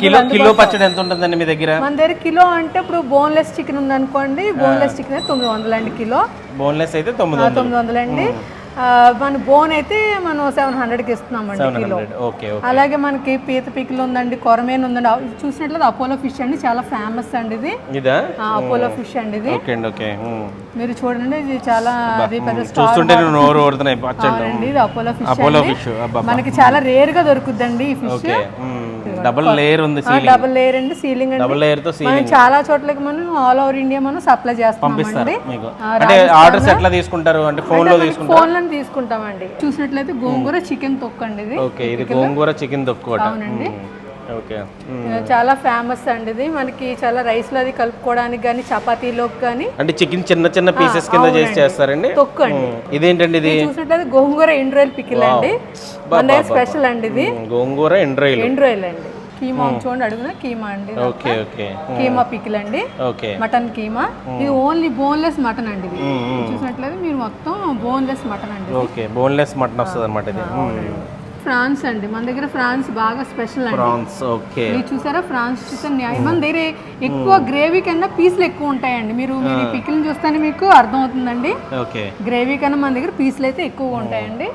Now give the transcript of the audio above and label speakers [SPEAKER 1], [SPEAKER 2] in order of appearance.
[SPEAKER 1] Kilo పచ్చడి ఎంత ఉంటుందండి మీ దగ్గర?
[SPEAKER 2] మన దగ్గర కిలో అంటే ఇప్పుడు బోన్లెస్ చికెన్ ఉంది అనుకోండి, బోన్లెస్ చికెన్ అయితే 900 అండి కిలో.
[SPEAKER 1] బోన్లెస్ అయితే 900
[SPEAKER 2] అండి. మన బోన్ అయితే మనం 700కి ఇస్తున్నామండి కిలో. అలాగే మనకి పీత పికిల్ ఉందండి, కొరమేను ఉందండి. ఇది చూసినట్లయితే అపోలో ఫిష్ అండి, చాలా ఫేమస్ అండి ఇది. అపోలో ఫిష్ అండి ఇది. మీరు చూడండి, ఇది చాలా ఇది అపోలో ఫిష్. మనకి చాలా రేర్ గా దొరుకుద్దండి ఈ ఫిష్.
[SPEAKER 1] డబుల్ లేయర్ ఉంది,
[SPEAKER 2] డబుల్ లేయర్ అండి, సీలింగ్ అండి.
[SPEAKER 1] డబుల్ లేయర్ తో
[SPEAKER 2] మనం చాలా చోట్లకి మనం ఆల్ ఓవర్ ఇండియా మనం సప్లై చేస్తామండి.
[SPEAKER 1] అంటే ఆర్డర్స్ ఎట్లా తీసుకుంటారు? అంటే ఫోన్ లో
[SPEAKER 2] తీసుకుంటామండి. చూసినట్లయితే గోంగూర చికెన్ తొక్కు అండి ఇది.
[SPEAKER 1] ఓకే, ఇది గోంగూర చికెన్ తొక్కు.
[SPEAKER 2] అవునండి. చాలా ఫేమస్ అండి ఇది. మనకి చాలా రైస్ లో అది కలుపుకోవడానికి కానీ, చపాతీలోకి కానీ.
[SPEAKER 1] అంటే చికెన్ చిన్న చిన్న పీసెస్ కింద చేసి చేస్తారండి.
[SPEAKER 2] తొక్కు అండి.
[SPEAKER 1] ఇదేంటండి ఇది?
[SPEAKER 2] చూసినట్లయితే గోంగూర ఎండ్రాయిల్ పికిల్ అండి, మన దగ్గర స్పెషల్ అండి ఇది.
[SPEAKER 1] గోంగూర ఎండ్రాయిల్ అండి.
[SPEAKER 2] కీమా చూడండి, అడుగున కీమా అండి.
[SPEAKER 1] ఓకే ఓకే,
[SPEAKER 2] కీమా పికిల్ అండి.
[SPEAKER 1] Okay,
[SPEAKER 2] mutton keema. ఇది ఓన్లీ బోన్లెస్ మటన్ అండి ఇది. చూసినట్లయితే మీరు మొత్తం బోన్లెస్ మటన్ అండి.
[SPEAKER 1] ఓకే, బోన్లెస్ మటన్ వస్తుంది అన్నమాట ఇది.
[SPEAKER 2] ఫ్రాన్స్ అండి, మన దగ్గర ఫ్రాన్స్ బాగా స్పెషల్ అండి.
[SPEAKER 1] ఫ్రాన్స్. ఓకే,
[SPEAKER 2] మీరు చూసారా ఫ్రాన్స్ చికెన్? మన దగ్గర ఎక్కువ గ్రేవీ కన్నా పీసులు ఎక్కువ ఉంటాయండి. మీరు ఈ పికిల్ చూస్తేనే మీకు అర్థం అవుతుందండి.
[SPEAKER 1] ఓకే,
[SPEAKER 2] గ్రేవీ కన్నా మన దగ్గర పీసులు అయితే ఎక్కువగా ఉంటాయండి.